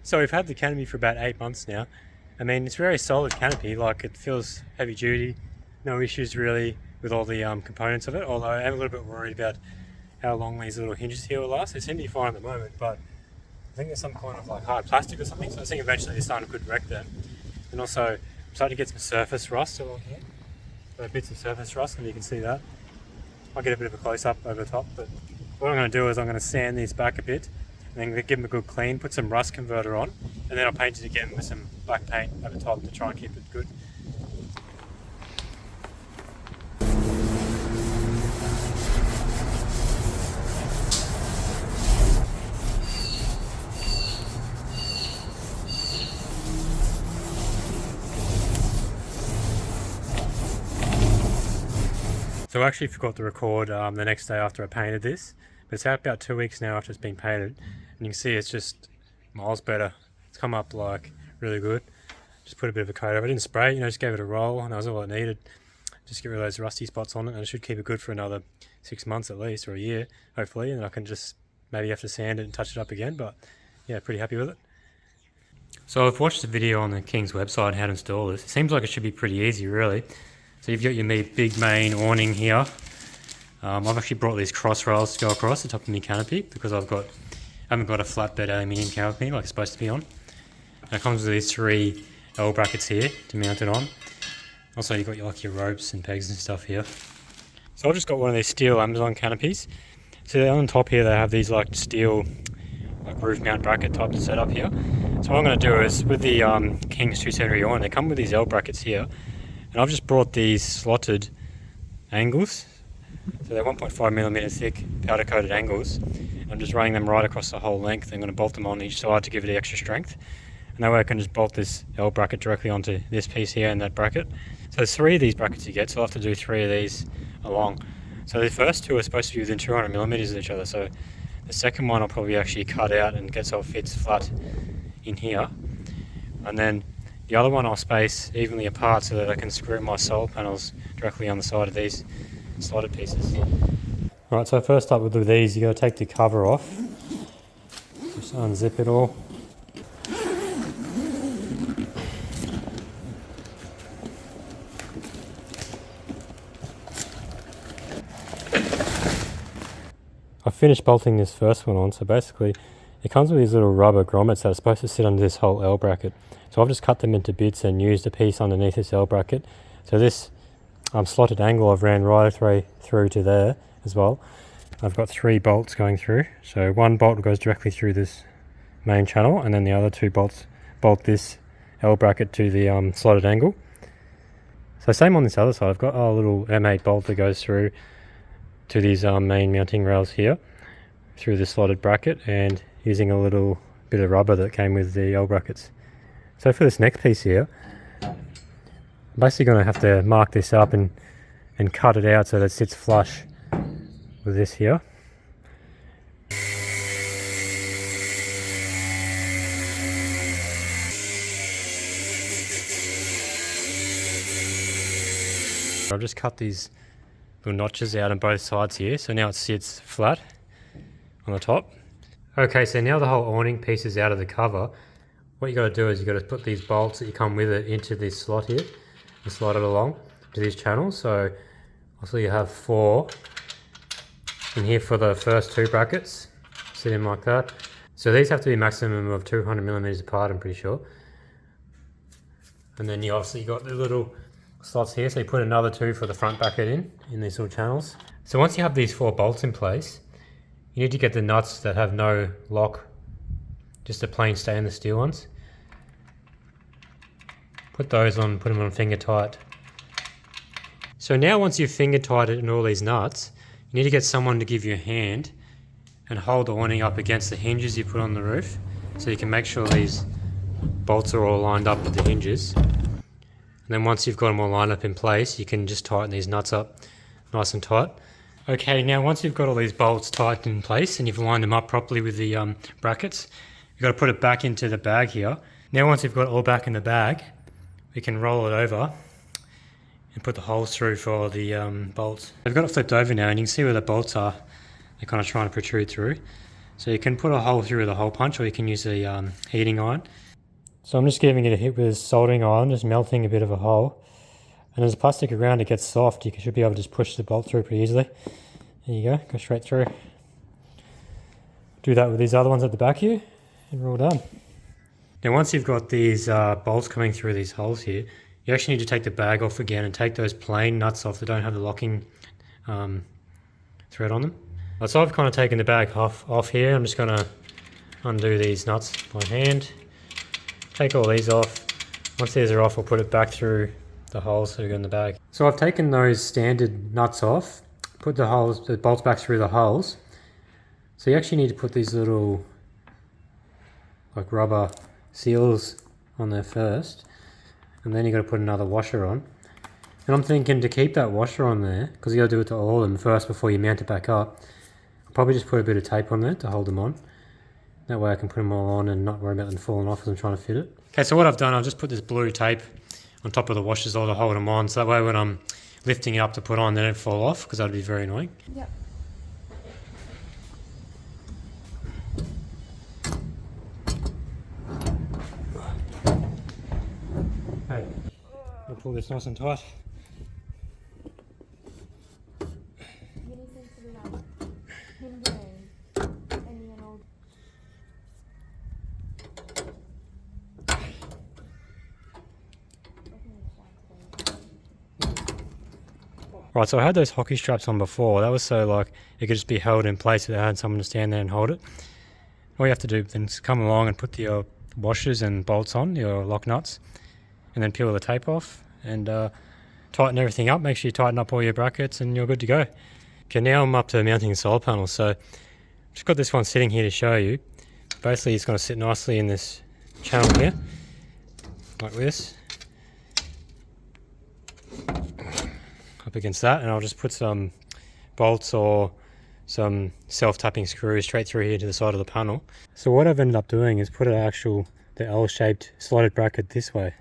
So we've had the canopy for about 8 months now. I mean, it's a very solid canopy, like it feels heavy duty, no issues really with all the components of it, although I am a little bit worried about how long these little hinges here will last. They seem to be fine at the moment, but I think there's some kind of like hard plastic or something, so I think eventually they're starting to wreck them. And also, I'm starting to get some surface rust along here. So bits of surface rust, and you can see that. I'll get a bit of a close-up over the top, but what I'm going to do is I'm going to sand these back a bit, and then give them a good clean, put some rust converter on, and then I'll paint it again with some black paint over top to try and keep it good. So I actually forgot to record the next day after I painted this, but it's out about 2 weeks now after it's been painted, and you can see it's just miles better. It's come up like really good. Just put a bit of a coat over it. I didn't spray it, just gave it a roll, and that was all it needed. Just get rid of those rusty spots on it, and it should keep it good for another 6 months at least, or a year, hopefully, and I can just maybe have to sand it and touch it up again, but yeah, pretty happy with it. So I've watched a video on the King's website how to install this. It seems like it should be pretty easy, really. So you've got your big main awning here. I've actually brought these cross rails to go across the top of my canopy because I haven't got a flatbed aluminium canopy like it's supposed to be on. And it comes with these 3 L brackets here to mount it on. Also you've got your ropes and pegs and stuff here. So I've just got one of these steel Amazon canopies. So on top here they have these like steel roof mount bracket type setup here. So what I'm going to do is with the King's 270 awning, they come with these L brackets here. And I've just brought these slotted angles, so they're 1.5mm thick powder coated angles. I'm just running them right across the whole length. I'm going to bolt them on each side to give it extra strength. And that way I can just bolt this L bracket directly onto this piece here and that bracket. So there's 3 of these brackets you get, so I'll have to do 3 of these along. So the first 2 are supposed to be within 200mm of each other, so the second one I'll probably actually cut out and get so it fits flat in here. And then the other one I'll space evenly apart so that I can screw my solar panels directly on the side of these slotted pieces. Alright, so first up with these, you got to take the cover off. Just unzip it all. I finished bolting this first one on, so basically it comes with these little rubber grommets that are supposed to sit under this whole L bracket. So I've just cut them into bits and used a piece underneath this L bracket. So this slotted angle I've ran right through to there as well. I've got 3 bolts going through. So 1 bolt goes directly through this main channel, and then the other 2 bolts bolt this L bracket to the slotted angle. So same on this other side. I've got a little M8 bolt that goes through to these main mounting rails here through the slotted bracket, and using a little bit of rubber that came with the L brackets. So for this next piece here, I'm basically going to have to mark this up and cut it out so that it sits flush with this here. I've just cut these little notches out on both sides here, so now it sits flat on the top. Okay, so now the whole awning piece is out of the cover. What you got to do is you got to put these bolts that you come with it into this slot here and slide it along to these channels. So also you have 4 in here for the first 2 brackets, sit in like that. So these have to be a maximum of 200mm apart, I'm pretty sure. And then you obviously got the little slots here, so you put another 2 for the front bracket in these little channels. So once you have these 4 bolts in place, you need to get the nuts that have no lock, just the plain stainless steel ones. Put those on, put them on finger tight. So now once you've finger tightened all these nuts, you need to get someone to give you a hand and hold the awning up against the hinges you put on the roof, so you can make sure these bolts are all lined up with the hinges. And then once you've got them all lined up in place, you can just tighten these nuts up nice and tight. Okay, now once you've got all these bolts tightened in place and you've lined them up properly with the brackets, you've got to put it back into the bag here. Now once you've got it all back in the bag, we can roll it over and put the holes through for the bolts. I've got it flipped over now, and you can see where the bolts are. They're kind of trying to protrude through. So you can put a hole through with a hole punch, or you can use a heating iron. So I'm just giving it a hit with a soldering iron, just melting a bit of a hole. And as the plastic around it gets soft, you should be able to just push the bolt through pretty easily. There you go straight through. Do that with these other ones at the back here, and we're all done. Now once you've got these bolts coming through these holes here, you actually need to take the bag off again and take those plain nuts off that don't have the locking thread on them. So I've kind of taken the bag off here. I'm just going to undo these nuts by hand. Take all these off. Once these are off, I'll put it back through the holes that go in the bag. So I've taken those standard nuts off, put the bolts back through the holes. So you actually need to put these little like rubber seals on there first, and then you got to put another washer on. And I'm thinking to keep that washer on there, because you got to do it to all of them first before you mount it back up, I'll probably just put a bit of tape on there to hold them on. That way I can put them all on and not worry about them falling off as I'm trying to fit it. Okay, so what I've done, I've just put this blue tape on top of the washers all to hold them on, so that way when I'm lifting it up to put on, they don't fall off, because that would be very annoying. Yep. Okay, I'll pull this nice and tight. Right, so I had those hockey straps on before. That was so like it could just be held in place without having someone to stand there and hold it. All you have to do then is come along and put your washers and bolts on, your lock nuts, and then peel the tape off and tighten everything up. Make sure you tighten up all your brackets and you're good to go. Okay, now I'm up to mounting the solar panels. So just got this one sitting here to show you. Basically it's going to sit nicely in this channel here, like this. Up against that, and I'll just put some bolts or some self-tapping screws straight through here to the side of the panel. So what I've ended up doing is put the L-shaped slotted bracket this way.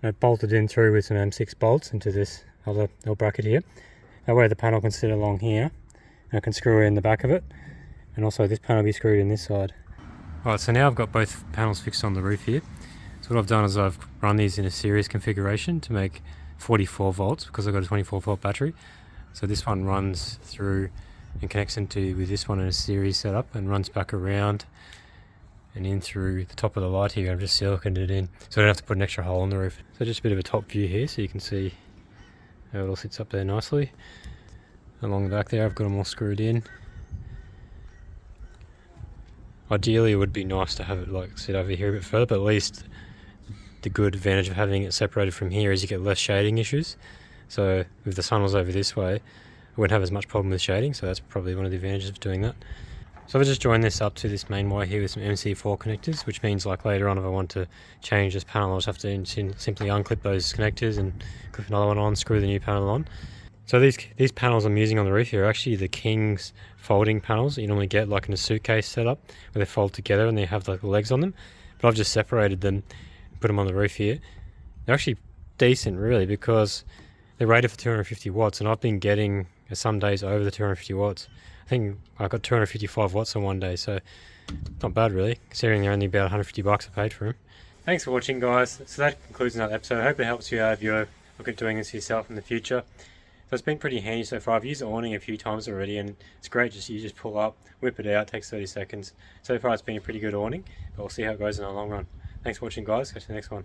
I've bolted in through with some M6 bolts into this other L bracket here. That way the panel can sit along here, and I can screw in the back of it, and also this panel will be screwed in this side. Alright, so now I've got both panels fixed on the roof here. So what I've done is I've run these in a series configuration to make 44 volts because I've got a 24 volt battery. So this one runs through and connects with this one in a series setup and runs back around and in through the top of the light here. I've just siliconed it in so I don't have to put an extra hole in the roof. So just a bit of a top view here so you can see how it all sits up there nicely. Along the back there I've got them all screwed in. Ideally it would be nice to have it like sit over here a bit further, but at least the good advantage of having it separated from here is you get less shading issues. So if the sun was over this way, I wouldn't have as much problem with shading, so that's probably one of the advantages of doing that. So I've just joined this up to this main wire here with some MC4 connectors, which means like later on if I want to change this panel, I'll just have to simply unclip those connectors and clip another one on, screw the new panel on. So these panels I'm using on the roof here are actually the King's folding panels that you normally get like in a suitcase setup, where they fold together and they have like the legs on them. But I've just separated them, put them on the roof here. They're actually decent really because they're rated for 250 watts and I've been getting some days over the 250 watts. I think I got 255 watts on one day, so not bad really, considering they're only about 150 bucks I paid for them. Thanks for watching guys. So that concludes another episode. I hope it helps you out if you look at doing this yourself in the future. So it's been pretty handy so far. I've used the awning a few times already and it's great, you just pull up, whip it out, takes 30 seconds. So far it's been a pretty good awning, but we'll see how it goes in the long run. Thanks for watching guys, catch you in the next one.